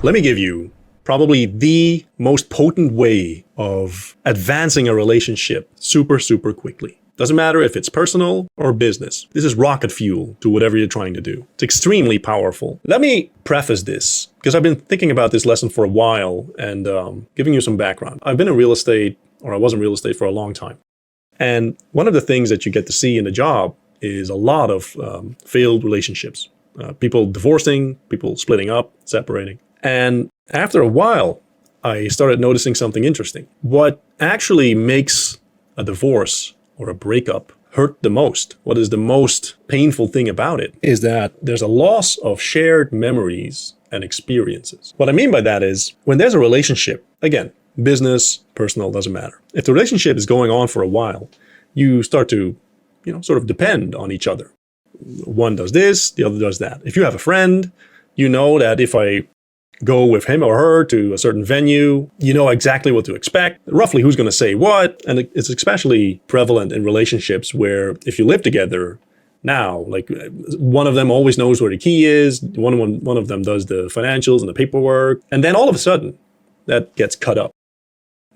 Let me give you probably the most potent way of advancing a relationship super, super quickly. Doesn't matter if it's personal or business. This is rocket fuel to whatever you're trying to do. It's extremely powerful. Let me preface this because I've been thinking about this lesson for a while and giving you some background. I've been in real estate, or I was in real estate for a long time. And one of the things that you get to see in the job is a lot of failed relationships. People divorcing, people splitting up, separating. And after a while, I started noticing something interesting. What actually makes a divorce or a breakup hurt the most, what is the most painful thing about it, is that there's a loss of shared memories and experiences. What I mean by that is when there's a relationship, again, business, personal, doesn't matter. If the relationship is going on for a while, you start to, sort of depend on each other. One does this, the other does that. If you have a friend, you know that if I go with him or her to a certain venue, you know exactly what to expect, roughly who's going to say what. And it's especially prevalent in relationships where if you live together now, like one of them always knows where the key is, one of them does the financials and the paperwork, and then all of a sudden that gets cut up.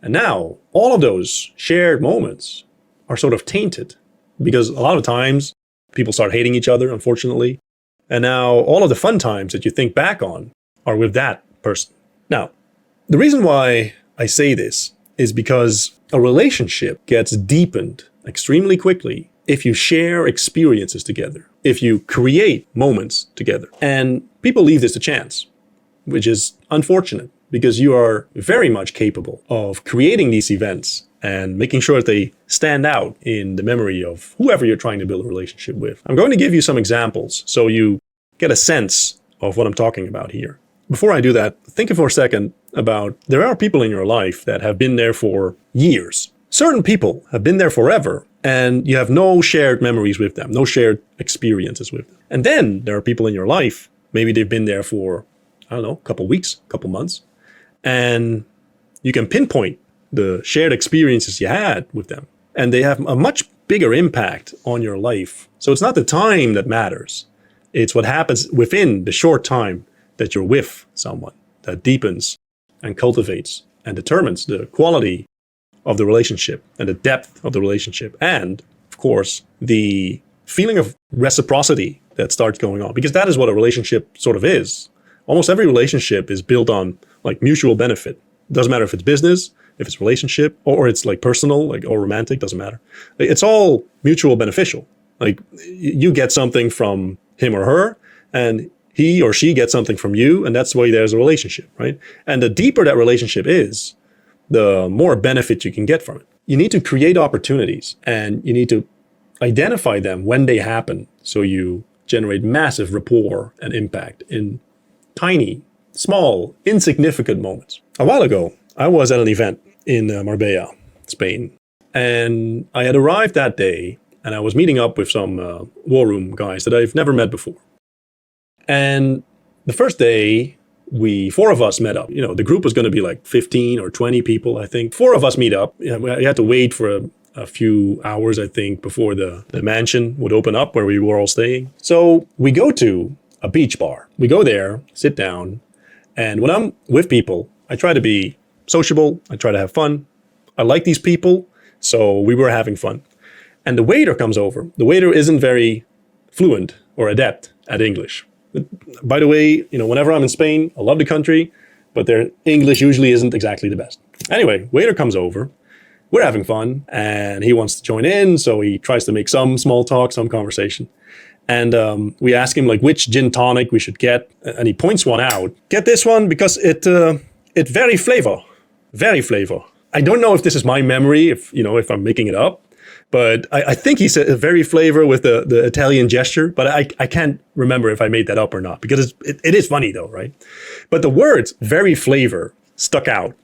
And now all of those shared moments are sort of tainted because a lot of times people start hating each other, unfortunately. And now all of the fun times that you think back on are with that person. Now, the reason why I say this is because a relationship gets deepened extremely quickly if you share experiences together, if you create moments together. And people leave this to chance, which is unfortunate because you are very much capable of creating these events and making sure that they stand out in the memory of whoever you're trying to build a relationship with. I'm going to give you some examples so you get a sense of what I'm talking about here. Before I do that, think for a second about there are people in your life that have been there for years. Certain people have been there forever and you have no shared memories with them, no shared experiences with them. And then there are people in your life, maybe they've been there for, a couple weeks, a couple months, and you can pinpoint the shared experiences you had with them. And they have a much bigger impact on your life. So it's not the time that matters. It's what happens within the short time that you're with someone that deepens and cultivates and determines the quality of the relationship and the depth of the relationship. And of course, the feeling of reciprocity that starts going on, because that is what a relationship sort of is. Almost every relationship is built on like mutual benefit. It doesn't matter if it's business, if it's relationship, or it's like personal, like or romantic, doesn't matter. It's all mutual beneficial. Like you get something from him or her, and he or she gets something from you, and that's why there's a relationship, right? And the deeper that relationship is, the more benefit you can get from it. You need to create opportunities, and you need to identify them when they happen, so you generate massive rapport and impact in tiny, small, insignificant moments. A while ago, I was at an event in Marbella, Spain, and I had arrived that day, and I was meeting up with some war room guys that I've never met before. And the first day, four of us met up. The group was going to be like 15 or 20 people, I think. Four of us meet up. We had to wait for a few hours, I think, before the mansion would open up where we were all staying. So we go to a beach bar. We go there, sit down, and when I'm with people, I try to be sociable. I try to have fun. I like these people, so we were having fun. And the waiter comes over. The waiter isn't very fluent or adept at English. By the way, whenever I'm in Spain, I love the country, but their English usually isn't exactly the best. Anyway, waiter comes over. We're having fun, and he wants to join in, so he tries to make some small talk, some conversation. And we ask him like which gin tonic we should get, and he points one out. Get this one because it very flavor. I don't know if this is my memory, if I'm making it up, but I think he said very flavor with the Italian gesture, but I can't remember if I made that up or not, because it is funny though, right? But the words very flavor stuck out.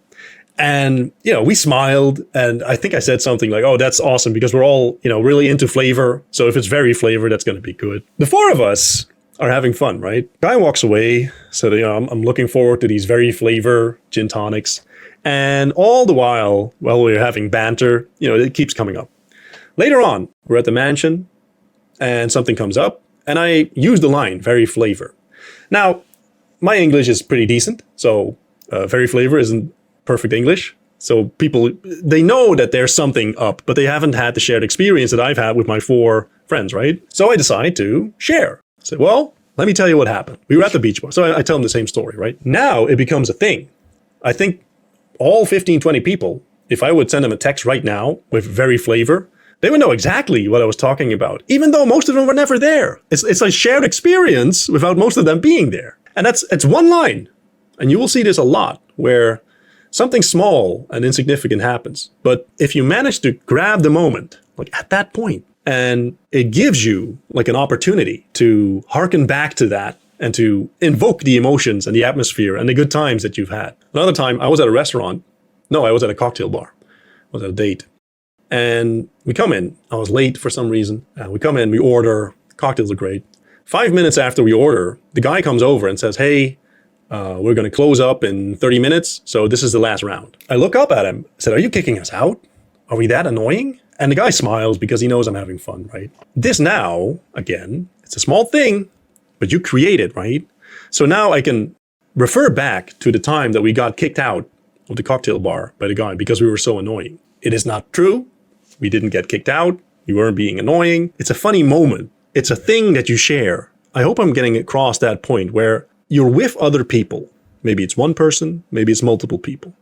And, we smiled, and I think I said something like, oh, that's awesome because we're all, really into flavor. So if it's very flavor, that's going to be good. The four of us are having fun, right? Guy walks away. So, I'm looking forward to these very flavor gin tonics. And all the while we're having banter, it keeps coming up. Later on, we're at the mansion and something comes up and I use the line, very flavor. Now, my English is pretty decent. So very flavor isn't perfect English. So people, they know that there's something up, but they haven't had the shared experience that I've had with my 4 friends, right? So I decide to share. I say, well, let me tell you what happened. We were at the beach bar. So I tell them the same story, right? Now it becomes a thing. I think all 15, 20 people, if I would send them a text right now with very flavor, they would know exactly what I was talking about, even though most of them were never there. It's a shared experience without most of them being there. And it's one line. And you will see this a lot where something small and insignificant happens. But if you manage to grab the moment, like at that point, and it gives you like an opportunity to hearken back to that and to invoke the emotions and the atmosphere and the good times that you've had. Another time I was at a restaurant. No, I was at a cocktail bar. I was at a date. And we come in. I was late for some reason. We come in, we order. Cocktails are great. 5 minutes after we order, the guy comes over and says, hey, we're going to close up in 30 minutes. So this is the last round. I look up at him. I said, are you kicking us out? Are we that annoying? And the guy smiles because he knows I'm having fun, right? This now, again, it's a small thing, but you create it, right? So now I can refer back to the time that we got kicked out of the cocktail bar by the guy because we were so annoying. It is not true. We didn't get kicked out. We weren't being annoying. It's a funny moment. It's a thing that you share. I hope I'm getting across that point where you're with other people. Maybe it's one person, maybe it's multiple people.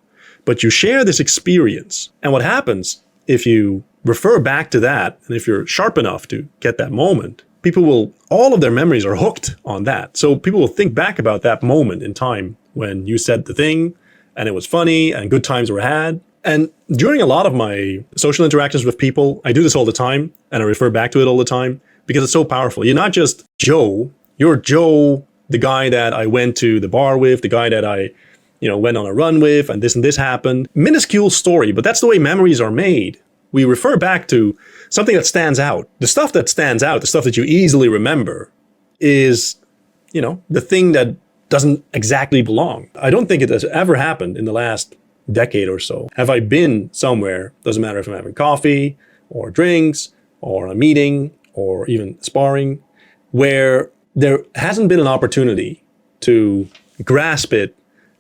But you share this experience. And what happens if you refer back to that, and if you're sharp enough to get that moment, all of their memories are hooked on that. So people will think back about that moment in time when you said the thing, and it was funny, and good times were had. And during a lot of my social interactions with people, I do this all the time, and I refer back to it all the time because it's so powerful. You're not just Joe. You're Joe, the guy that I went to the bar with, the guy that I, went on a run with, and this happened. Minuscule story, but that's the way memories are made. We refer back to something that stands out. The stuff that stands out, the stuff that you easily remember is, the thing that doesn't exactly belong. I don't think it has ever happened in the last decade or so. Have I been somewhere, doesn't matter if I'm having coffee or drinks or a meeting or even sparring, where there hasn't been an opportunity to grasp it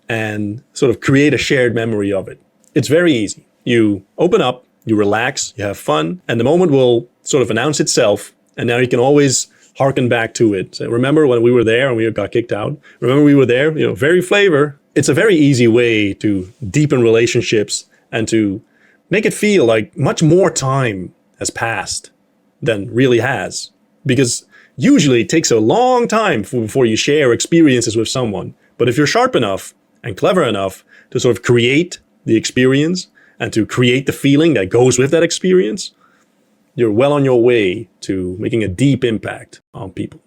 and sort of create a shared memory of it. It's very easy. You open up, you relax, you have fun, and the moment will sort of announce itself, and now you can always harken back to it. So remember when we were there and we got kicked out? Remember we were there? Very flavor. It's a very easy way to deepen relationships and to make it feel like much more time has passed than really has. Because usually it takes a long time before you share experiences with someone. But if you're sharp enough and clever enough to sort of create the experience and to create the feeling that goes with that experience, you're well on your way to making a deep impact on people.